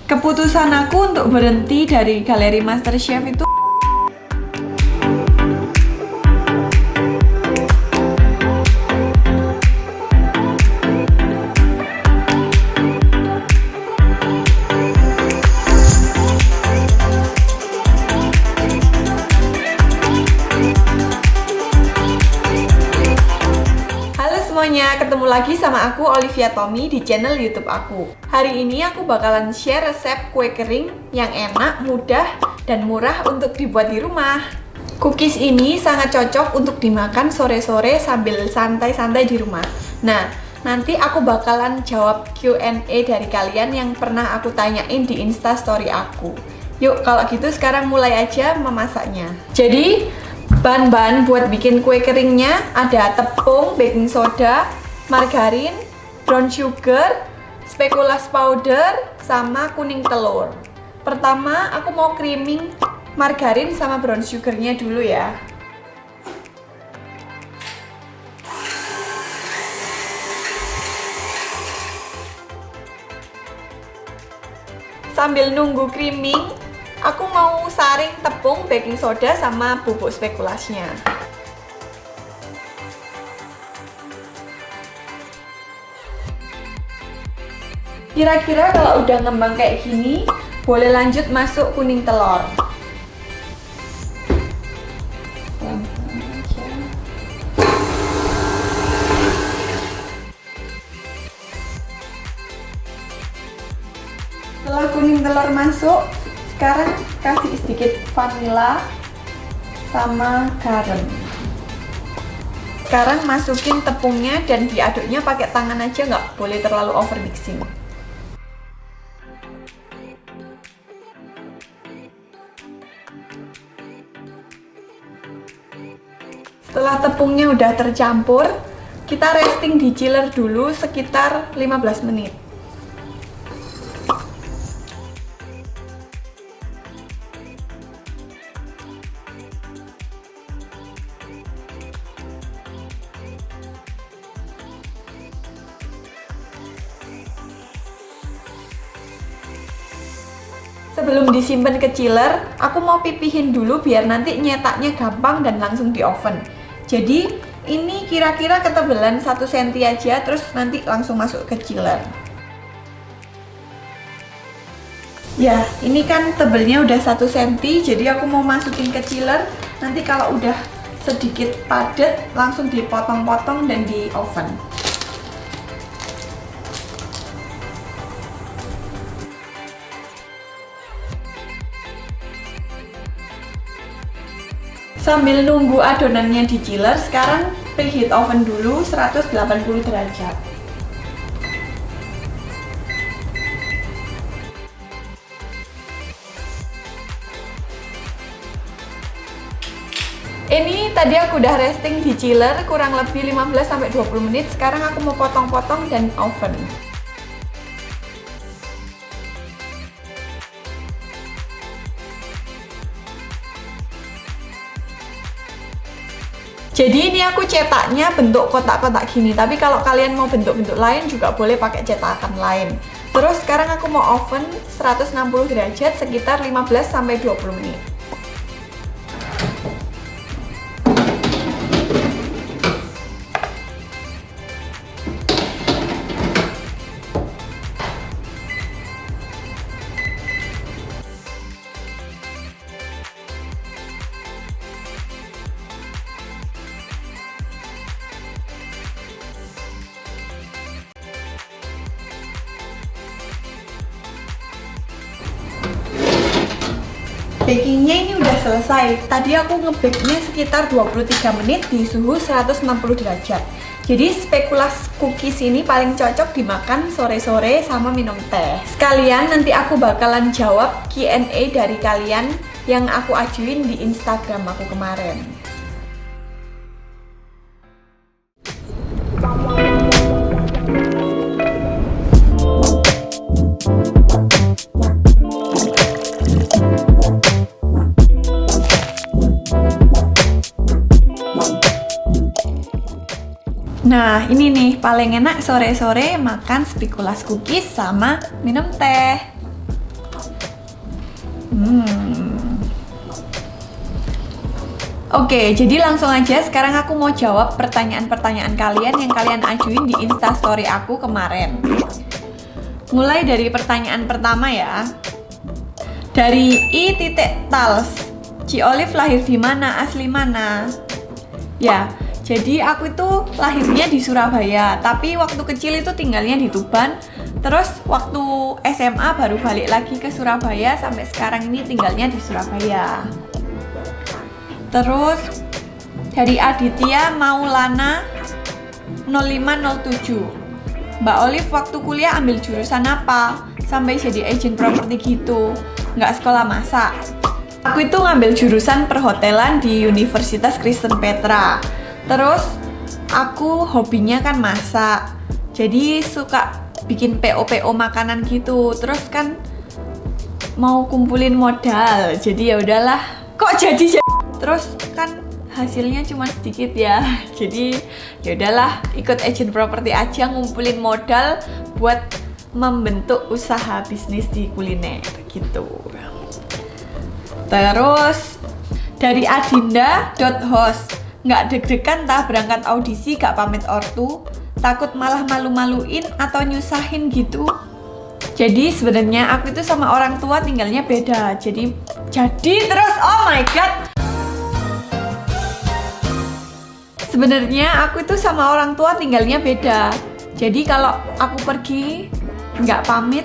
Keputusan aku untuk berhenti dari galeri MasterChef itu semuanya, ketemu lagi sama aku Olivia Tommy di channel YouTube aku. Hari ini aku bakalan share resep kue kering yang enak, mudah, dan murah untuk dibuat di rumah. Cookies ini sangat cocok untuk dimakan sore-sore sambil santai-santai di rumah. Nah, nanti aku bakalan jawab Q&A dari kalian yang pernah aku tanyain di Instastory aku. Yuk, kalau gitu sekarang mulai aja memasaknya. Jadi, bahan-bahan buat bikin kue keringnya ada tepung, baking soda, margarin, brown sugar, speculoos powder, sama kuning telur. Pertama, aku mau creaming margarin sama brown sugarnya dulu ya. Sambil nunggu creaming, aku mau saring tepung, baking soda, sama bubuk spekulasnya. Kira-kira kalau udah ngembang kayak gini, boleh lanjut masuk kuning telur. Setelah kuning telur masuk, sekarang kasih sedikit vanila sama garam. Sekarang masukin tepungnya dan diaduknya pakai tangan aja, nggak boleh terlalu over mixing. Setelah tepungnya udah tercampur, kita resting di chiller dulu sekitar 15 menit. Sebelum disimpan ke chiller, aku mau pipihin dulu biar nanti nyetaknya gampang dan langsung di oven. Jadi ini kira-kira ketebalan 1 cm aja, terus nanti langsung masuk ke chiller. Ya, ini kan tebelnya udah 1 cm, jadi aku mau masukin ke chiller. Nanti kalau udah sedikit padat, langsung dipotong-potong dan di oven. Sambil nunggu adonannya di chiller, sekarang preheat oven dulu 180 derajat. Ini tadi aku udah resting di chiller kurang lebih 15-20 menit. Sekarang aku mau potong-potong dan oven. Jadi ini aku cetaknya bentuk kotak-kotak gini, tapi kalau kalian mau bentuk-bentuk lain juga boleh pakai cetakan lain. Terus sekarang aku mau oven 160 derajat sekitar 15-20 menit. Bakingnya ini udah selesai. Tadi aku ngebake-nya sekitar 23 menit di suhu 160 derajat. Jadi speculoos cookies ini paling cocok dimakan sore-sore sama minum teh. Sekalian nanti aku bakalan jawab Q&A dari kalian yang aku ajuin di Instagram aku kemarin. Nah, ini nih paling enak sore-sore makan speculoos cookies sama minum teh. Oke, jadi langsung aja sekarang aku mau jawab pertanyaan-pertanyaan kalian yang kalian ajuin di Instastory aku kemarin. Mulai dari pertanyaan pertama ya. Dari i.tals. Ci Olive lahir di mana? Asli mana? Ya, jadi aku itu lahirnya di Surabaya, tapi waktu kecil itu tinggalnya di Tuban. Terus waktu SMA baru balik lagi ke Surabaya, sampai sekarang ini tinggalnya di Surabaya. Terus dari Aditya Maulana 0507. Mbak Olive waktu kuliah ambil jurusan apa? Sampai jadi agent properti gitu. Nggak sekolah masak. Aku itu ngambil jurusan perhotelan di Universitas Kristen Petra. Terus aku hobinya kan masak. Jadi suka bikin PO makanan gitu. Terus kan mau kumpulin modal. Jadi ya udahlah. Kok jadi terus kan hasilnya cuma sedikit ya. Jadi ya udahlah, ikut agent properti aja, ngumpulin modal buat membentuk usaha bisnis di kuliner gitu. Terus dari adinda.host, nggak deg-degan tah berangkat audisi, gak pamit ortu, takut malah malu-maluin atau nyusahin gitu. Jadi sebenarnya aku itu sama orang tua tinggalnya beda. Jadi terus oh my god, sebenarnya aku itu sama orang tua tinggalnya beda. Jadi kalau aku pergi nggak pamit,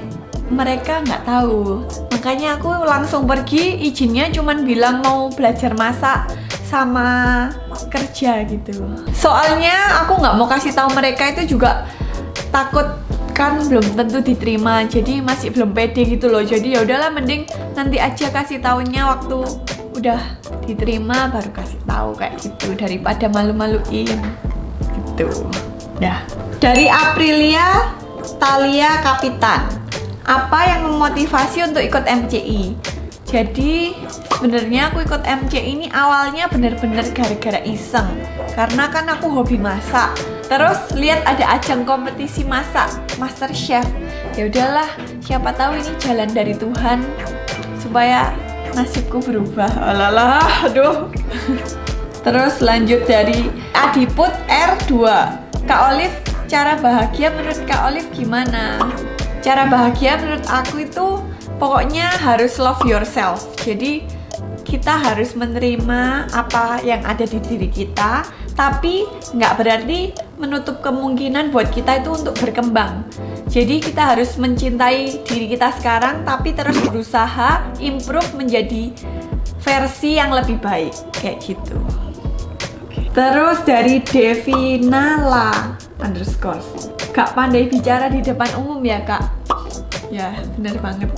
mereka nggak tahu. Makanya aku langsung pergi, izinnya cuman bilang mau belajar masak sama kerja gitu. Soalnya aku nggak mau kasih tahu mereka, itu juga takut kan belum tentu diterima. Jadi masih belum pede gitu loh. Jadi ya udahlah, mending nanti aja kasih taunya waktu udah diterima baru kasih tahu kayak gitu, daripada malu-maluin gitu. Dah. Dari Aprilia Talia Kapitan, apa yang memotivasi untuk ikut MCI? Jadi sebenarnya aku ikut MCI ini awalnya bener-bener gara-gara iseng, karena kan aku hobi masak. Terus lihat ada ajang kompetisi masak Master Chef. Ya udahlah, siapa tahu ini jalan dari Tuhan supaya nasibku berubah. Alalah, aduh. Terus lanjut dari Adiput R2. Kak Olive, cara bahagia menurut Kak Olive gimana? Cara bahagia menurut aku itu pokoknya harus love yourself. Jadi kita harus menerima apa yang ada di diri kita, tapi nggak berarti menutup kemungkinan buat kita itu untuk berkembang. Jadi kita harus mencintai diri kita sekarang, tapi terus berusaha improve menjadi versi yang lebih baik, kayak gitu. Terus dari Devinala _ gak pandai bicara di depan umum ya kak? Ya bener banget.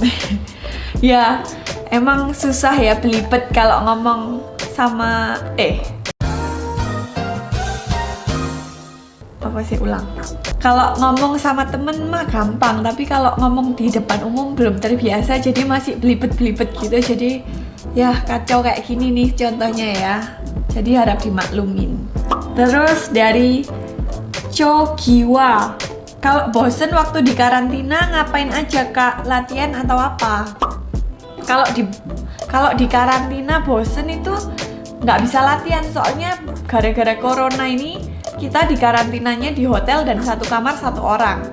Ya emang susah ya, belibet kalau ngomong sama kalau ngomong sama temen mah gampang, tapi kalau ngomong di depan umum belum terbiasa, jadi masih belibet-belibet gitu. Jadi ya kacau kayak gini nih contohnya ya, jadi harap dimaklumin. Terus dari Chogiwa, kalau bosen waktu di karantina ngapain aja kak? Latihan atau apa? Kalau di karantina bosen itu nggak bisa latihan, soalnya gara-gara corona ini kita di karantinanya di hotel dan satu kamar satu orang.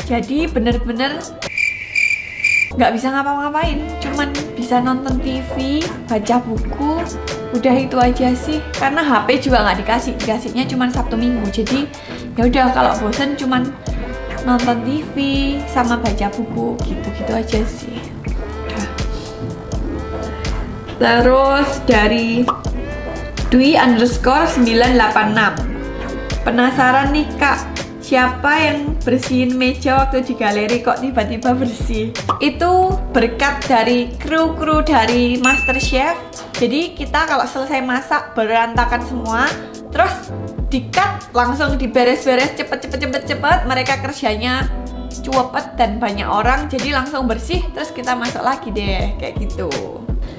Jadi bener-bener nggak bisa ngapa-ngapain, cuman bisa nonton TV, baca buku, udah itu aja sih. Karena HP juga nggak dikasihnya cuman Sabtu Minggu. Jadi ya udah, kalau bosen cuman nonton TV sama baca buku, gitu-gitu aja sih. Terus dari Dwi _986, penasaran nih kak, siapa yang bersihin meja waktu di galeri kok tiba-tiba bersih? Itu berkat dari kru dari Master Chef. Jadi kita kalau selesai masak berantakan semua, terus di-cut langsung diberes-beres cepet. Mereka kerjanya cepet dan banyak orang, jadi langsung bersih, terus kita masak lagi deh, kayak gitu.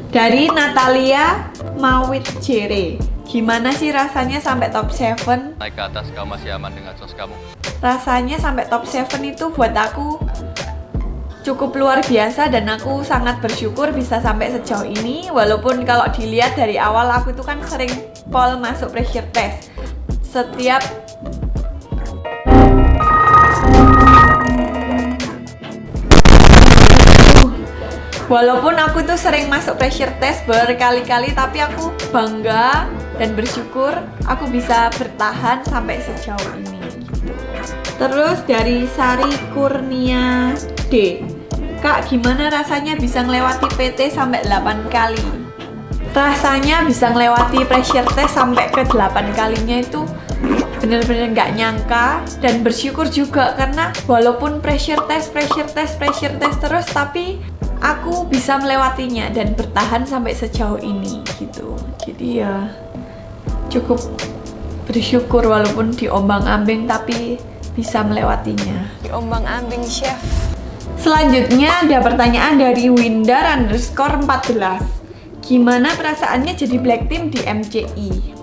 Dari Natalia Mawit Jere, gimana sih rasanya sampai top 7? Naik ke atas, kamu masih aman dengan sos kamu. Rasanya sampai top 7 itu buat aku cukup luar biasa dan aku sangat bersyukur bisa sampai sejauh ini. Walaupun kalau dilihat dari awal aku itu kan sering pol masuk pressure test. Setiap walaupun aku tuh sering masuk pressure test berkali-kali, tapi aku bangga dan bersyukur aku bisa bertahan sampai sejauh ini. Terus dari Sari Kurnia D, Kak, gimana rasanya bisa ngelewati PT sampai 8 kali? Rasanya bisa ngelewati pressure test sampai ke 8 kalinya itu bener-bener gak nyangka dan bersyukur juga, karena walaupun pressure test terus, tapi aku bisa melewatinya dan bertahan sampai sejauh ini gitu. Jadi ya cukup bersyukur walaupun diombang-ambing tapi bisa melewatinya. Diombang-ambing, chef. Selanjutnya ada pertanyaan dari Windar_14. Gimana perasaannya jadi black team di MCI?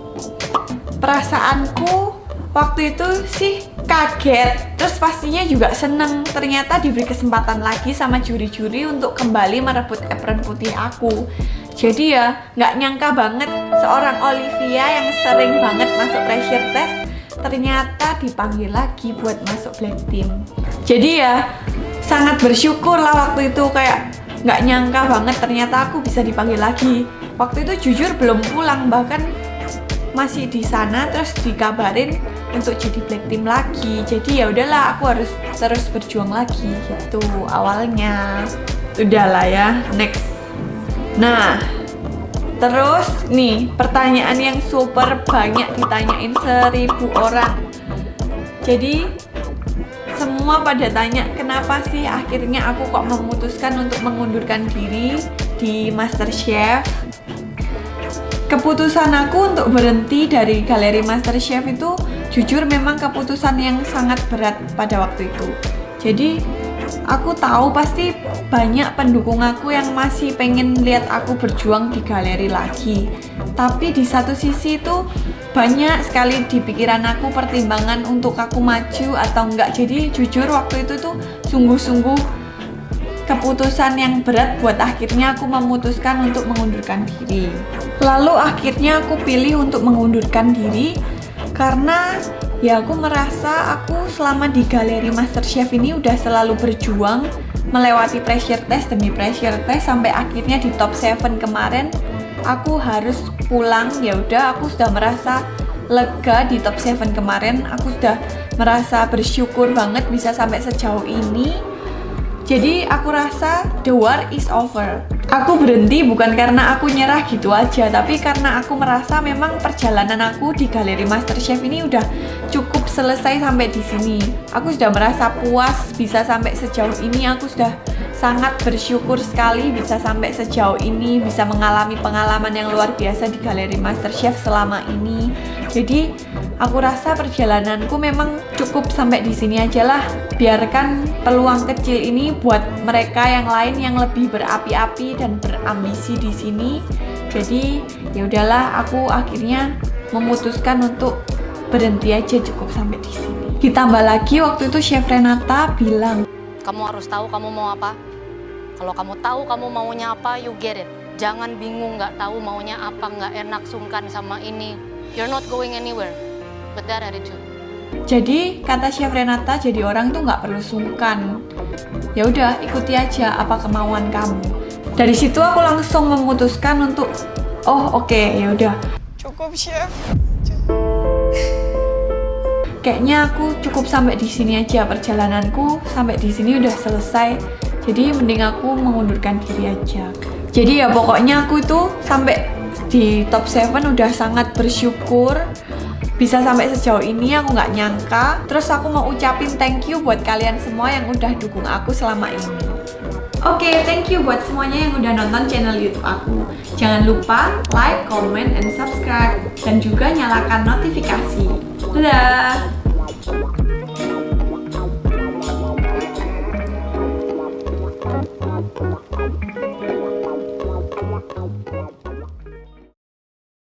Perasaanku waktu itu sih kaget, terus pastinya juga seneng. Ternyata diberi kesempatan lagi sama juri-juri untuk kembali merebut apron putih aku. Jadi ya nggak nyangka banget seorang Olivia yang sering banget masuk pressure test ternyata dipanggil lagi buat masuk black team. Jadi ya sangat bersyukur lah waktu itu, kayak nggak nyangka banget ternyata aku bisa dipanggil lagi. Waktu itu jujur belum pulang, bahkan masih di sana, terus dikabarin untuk jadi black team lagi. Jadi ya udahlah, aku harus terus berjuang lagi gitu awalnya. Udahlah ya, next. Nah, terus nih pertanyaan yang super banyak ditanyain 1000 orang. Jadi semua pada tanya kenapa sih akhirnya aku kok memutuskan untuk mengundurkan diri di MasterChef. Keputusan aku untuk berhenti dari galeri MasterChef itu jujur memang keputusan yang sangat berat pada waktu itu. Jadi aku tahu pasti banyak pendukung aku yang masih pengen lihat aku berjuang di galeri lagi. Tapi di satu sisi itu banyak sekali di pikiran aku pertimbangan untuk aku maju atau enggak. Jadi jujur waktu itu tuh sungguh-sungguh keputusan yang berat buat akhirnya aku memutuskan untuk mengundurkan diri. Lalu akhirnya aku pilih untuk mengundurkan diri karena ya aku merasa aku selama di galeri MasterChef ini udah selalu berjuang melewati pressure test demi pressure test sampai akhirnya di top 7 kemarin aku harus pulang. Ya udah, aku sudah merasa lega di top 7 kemarin. Aku sudah merasa bersyukur banget bisa sampai sejauh ini. Jadi aku rasa the war is over. Aku berhenti bukan karena aku nyerah gitu aja, tapi karena aku merasa memang perjalanan aku di galeri MasterChef ini udah cukup selesai sampai di sini. Aku sudah merasa puas bisa sampai sejauh ini. Aku sudah sangat bersyukur sekali bisa sampai sejauh ini, bisa mengalami pengalaman yang luar biasa di galeri MasterChef selama ini. Jadi aku rasa perjalananku memang cukup sampai di sini aja lah. Biarkan peluang kecil ini buat mereka yang lain yang lebih berapi-api dan berambisi di sini. Jadi ya udahlah, aku akhirnya memutuskan untuk berhenti aja, cukup sampai di sini. Ditambah lagi waktu itu Chef Renata bilang, kamu harus tahu kamu mau apa. Kalau kamu tahu kamu maunya apa, you get it. Jangan bingung nggak tahu maunya apa, nggak enak, sungkan sama ini. You're not going anywhere with that attitude. Jadi kata Chef Renata, jadi orang tuh nggak perlu sungkan. Ya udah, ikuti aja apa kemauan kamu. Dari situ aku langsung memutuskan untuk oke, ya udah. Cukup, Chef. Kayaknya aku cukup sampai di sini aja, perjalananku sampai di sini udah selesai. Jadi mending aku mengundurkan diri aja. Jadi ya pokoknya aku itu sampai di top 7 udah sangat bersyukur bisa sampai sejauh ini. Aku nggak nyangka. Terus aku mau ucapin thank you buat kalian semua yang udah dukung aku selama ini. Oke, thank you buat semuanya yang udah nonton channel YouTube aku. Jangan lupa like, comment, and subscribe, dan juga nyalakan notifikasi. Dadah!